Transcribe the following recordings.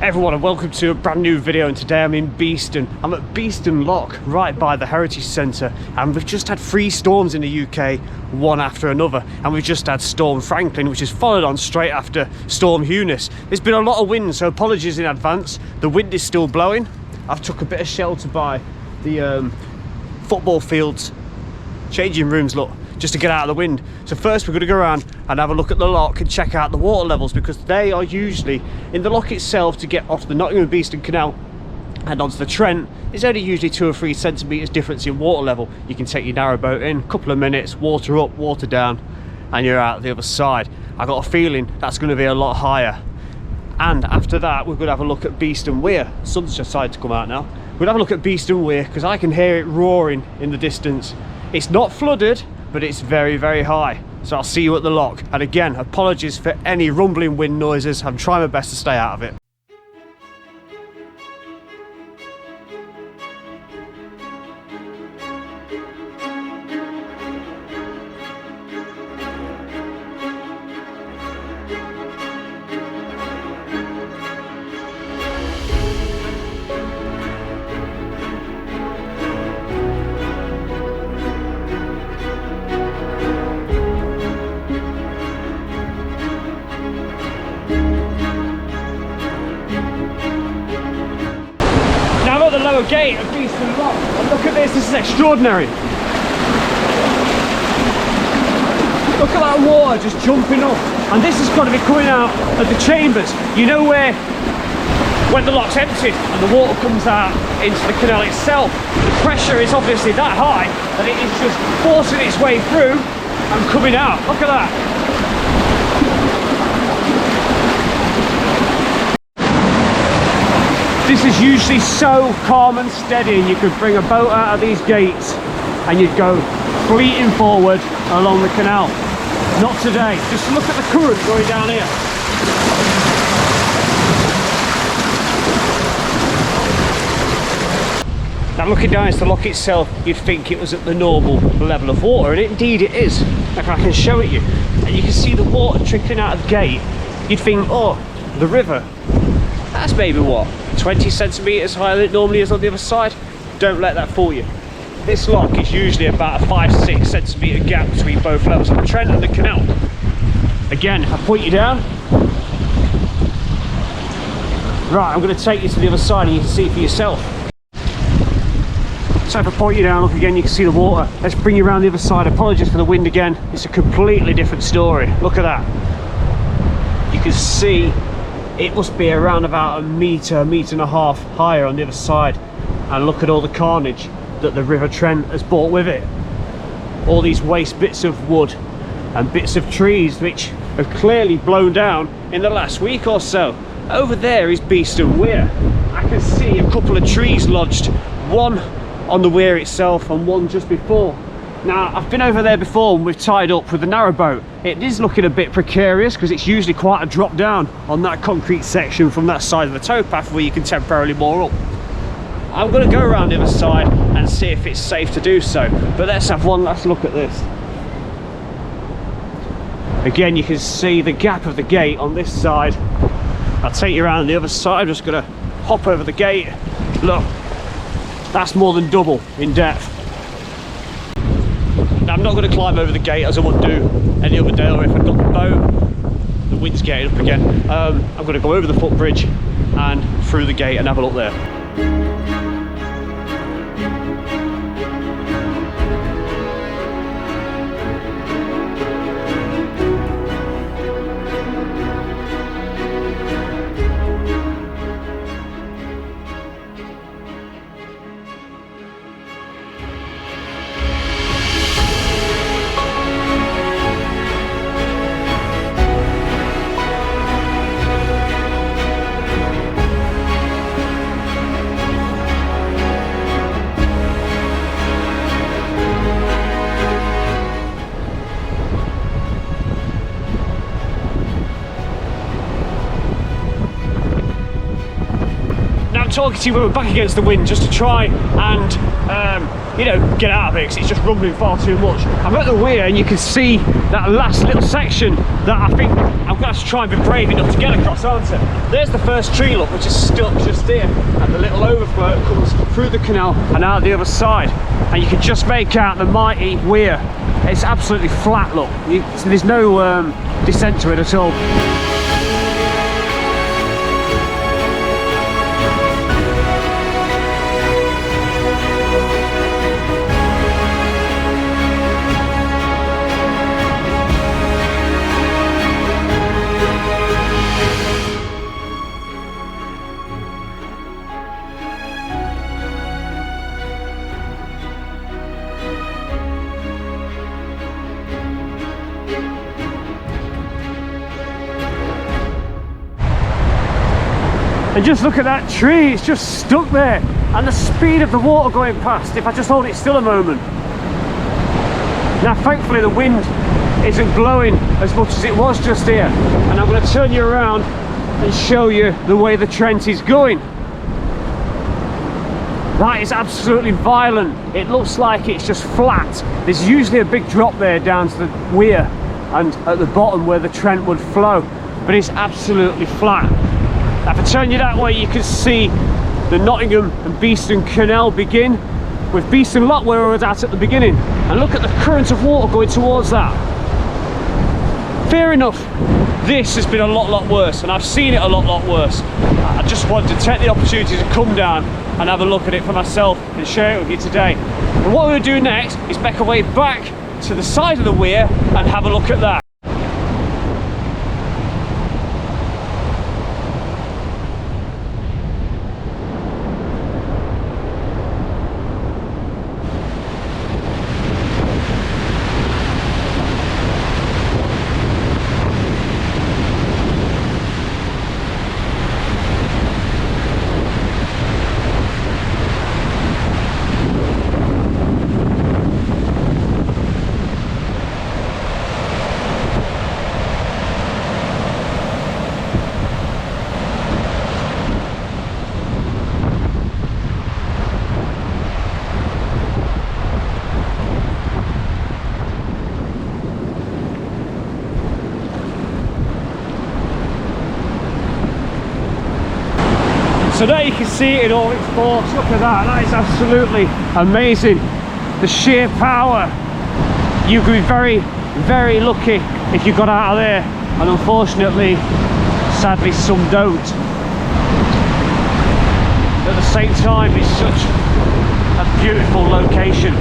Everyone, and welcome to a brand new video, and today I'm in Beeston. I'm at Beeston Lock, right by the Heritage Centre, and we've just had 3 storms in the UK, one after another, and we've just had Storm Franklin, which is followed on straight after Storm Eunice. There's been a lot of wind, so apologies in advance. The wind is still blowing. I've took a bit of shelter by the football fields, changing rooms, look, just to get out of the wind. So first we're going to go around and have a look at the lock and check out the water levels, because they are usually in the lock itself. To get off the Nottingham and Beeston Canal and onto the Trent, there's only usually 2 or 3 centimetres difference in water level. You can take your narrowboat in, a couple of minutes, water up, water down, and you're out the other side. I got a feeling that's going to be a lot higher. And after that we're going to have a look at Beeston Weir. Sun's just decided to come out now. We'll have a look at Beeston Weir because I can hear it roaring in the distance. It's not flooded, but it's very, very high. So I'll see you at the lock. And again, apologies for any rumbling wind noises. I'm trying my best to stay out of it. The lower gate of Beeston Lock, and look at this is extraordinary. Look at that water just jumping up, and this has got to be coming out of the chambers. You know where when the lock's emptied and the water comes out into the canal itself, the pressure is obviously that high that it is just forcing its way through and coming out. Look at that. This is usually so calm and steady, and you could bring a boat out of these gates and you'd go fleeting forward along the canal. Not today. Just look at the current going down here. Now looking down into the lock itself, you'd think it was at the normal level of water, and indeed it is. Like I can show it you. And you can see the water trickling out of the gate. You'd think, oh, the river, that's maybe what, 20 centimetres higher than it normally is on the other side. Don't let that fool you. This lock is usually about a 5-6 centimetre gap between both levels of the Trent and the canal. Again, I point you down. Right, I'm going to take you to the other side and you can see for yourself. So if I point you down, look again, you can see the water. Let's bring you around the other side. Apologies for the wind again. It's a completely different story. Look at that. You can see it must be around about a metre and a half higher on the other side. And look at all the carnage that the River Trent has brought with it. All these waste bits of wood and bits of trees which have clearly blown down in the last week or so. Over there is Beeston Weir. I can see a couple of trees lodged, one on the weir itself and one just before. Now, I've been over there before and we've tied up with the narrowboat. It is looking a bit precarious because it's usually quite a drop down on that concrete section from that side of the towpath where you can temporarily moor up. I'm going to go around the other side and see if it's safe to do so. But let's have one last look at this. Again, you can see the gap of the gate on this side. I'll take you around the other side. I'm just going to hop over the gate. Look, that's more than double in depth. Now, I'm not going to climb over the gate as I would do any other day, or if I'd got the boat. The wind's getting up again. I'm going to go over the footbridge and through the gate and have a look there. Talking to you when we're back against the wind, just to try and you know, get out of it because it's just rumbling far too much. I'm at the weir and you can see that last little section that I think I'm going to have to try and be brave enough to get across, aren't I? There's the first tree, look, which is stuck just here, and the little overflow comes through the canal and out the other side, and you can just make out the mighty weir. It's absolutely flat, look. So there's no descent to it at all. And just look at that tree, it's just stuck there. And the speed of the water going past, if I just hold it still a moment. Now thankfully the wind isn't blowing as much as it was just here. And I'm going to turn you around and show you the way the Trent is going. That is absolutely violent. It looks like it's just flat. There's usually a big drop there down to the weir and at the bottom where the Trent would flow. But it's absolutely flat. Now if I turn you that way, you can see the Nottingham and Beeston Canal begin with Beeston Lock Weir where we were at the beginning. And look at the current of water going towards that. Fair enough, this has been a lot worse, and I've seen it a lot worse. I just wanted to take the opportunity to come down and have a look at it for myself and share it with you today. And what we're going to do next is make our way back to the side of the weir and have a look at that. So there you can see it in all its force. Look at that, that is absolutely amazing. The sheer power. You could be very lucky if you got out of there, and unfortunately, sadly some don't. At the same time, it's such a beautiful location.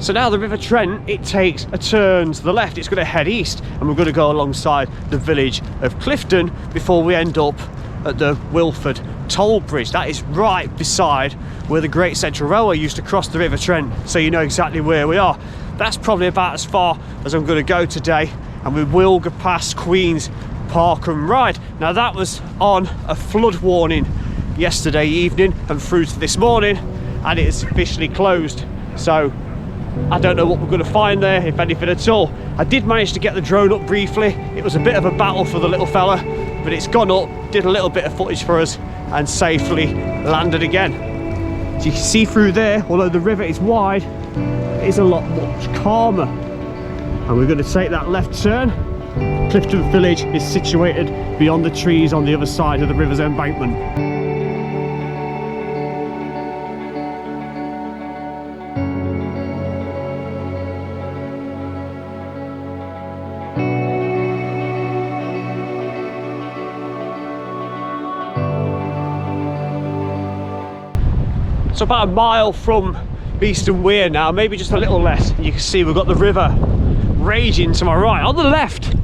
So now the River Trent, it takes a turn to the left. It's going to head east, and we're going to go alongside the village of Clifton before we end up at the Wilford toll bridge. That is right beside where the Great Central Railway used to cross the River Trent, so you know exactly where we are. That's probably about as far as I'm going to go today, and we will go past Queen's Park and Ride. Now that was on a flood warning yesterday evening and through to this morning, and it is officially closed. So I don't know what we're going to find there, if anything at all. I did manage to get the drone up briefly. It was a bit of a battle for the little fella, but it's gone up, did a little bit of footage for us, and safely landed again. So you can see through there, although the river is wide, it is a lot much calmer. And we're going to take that left turn. Clifton village is situated beyond the trees on the other side of the river's embankment. So about a mile from Beeston Weir now, maybe just a little less. You can see we've got the river raging to my right. On the left,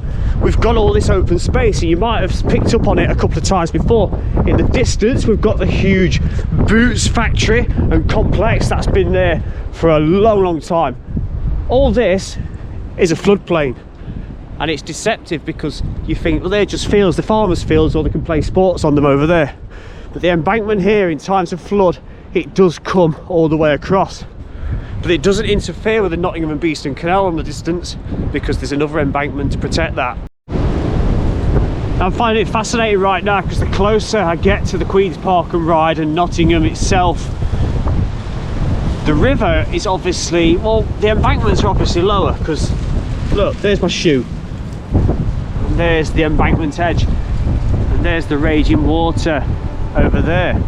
we've got all this open space, and you might have picked up on it a couple of times before. In the distance, we've got the huge boots factory and complex that's been there for a long time. All this is a floodplain, and it's deceptive because you think, well, they're just fields, the farmers' fields, or they can play sports on them over there. But the embankment here, in times of flood, it does come all the way across. But it doesn't interfere with the Nottingham and Beeston Canal on the distance, because there's another embankment to protect that. I'm finding it fascinating right now because the closer I get to the Queen's Park and Ride and Nottingham itself, the river is obviously, well, the embankments are obviously lower, because look, there's my shoe, and there's the embankment edge, and there's the raging water over there.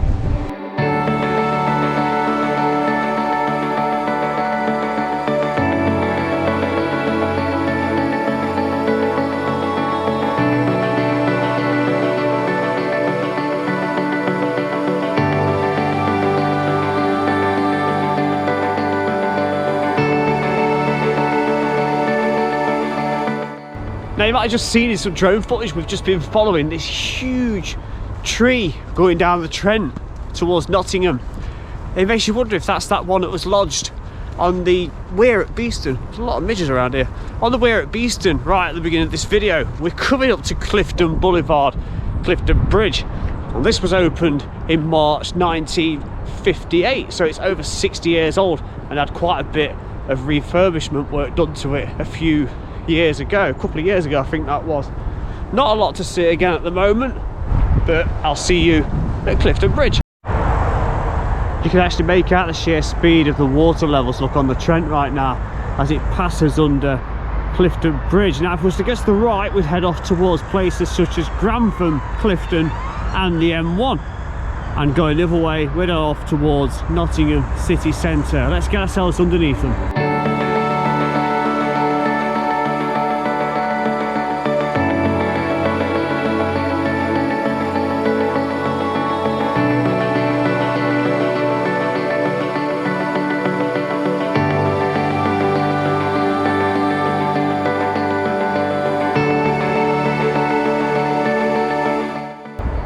Now you might have just seen in some drone footage, we've just been following this huge tree going down the Trent towards Nottingham. It makes you wonder if that's that one that was lodged on the weir at Beeston. There's a lot of midges around here. On the weir at Beeston, right at the beginning of this video, we're coming up to Clifton Boulevard, Clifton Bridge. And this was opened in March 1958, so it's over 60 years old and had quite a bit of refurbishment work done to it a few years ago, a couple of years ago I think that was. Not a lot to see again at the moment, but I'll see you at Clifton Bridge. You can actually make out the sheer speed of the water levels, look, on the Trent right now as it passes under Clifton Bridge. Now if we was to get to the right, we'd head off towards places such as Grantham, Clifton and the M1, and going the other way we'd head off towards Nottingham city centre. Let's get ourselves underneath them.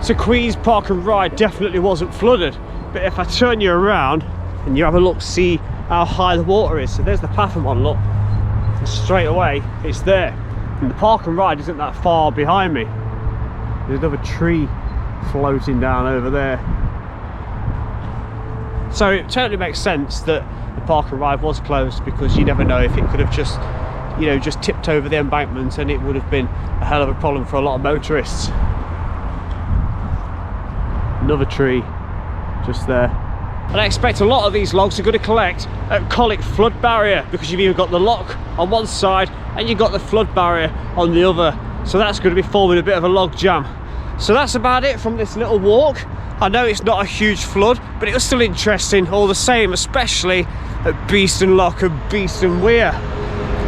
So Queen's Park and Ride definitely wasn't flooded, but if I turn you around and you have a look, see how high the water is. So there's the path I'm on, look, and straight away it's there, and the Park and Ride isn't that far behind me. There's another tree floating down over there, so it totally makes sense that the Park and Ride was closed, because you never know if it could have just, you know, just tipped over the embankment, and it would have been a hell of a problem for a lot of motorists. Another tree just there. And I expect a lot of these logs are going to collect at Colic flood barrier, because you've either got the lock on one side and you've got the flood barrier on the other, so that's going to be forming a bit of a log jam. So that's about it from this little walk. I know it's not a huge flood, but it was still interesting all the same, especially at Beeston Lock and Beeston Weir.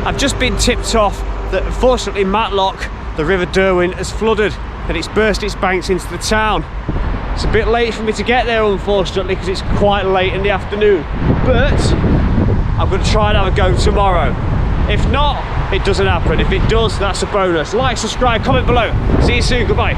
I've just been tipped off that unfortunately Matlock, the River Derwent, has flooded and it's burst its banks into the town. It's a bit late for me to get there, unfortunately, because it's quite late in the afternoon, but I'm going to try and have a go tomorrow. If not, it doesn't happen. If it does, that's a bonus. Like, subscribe, comment below. See you soon, goodbye.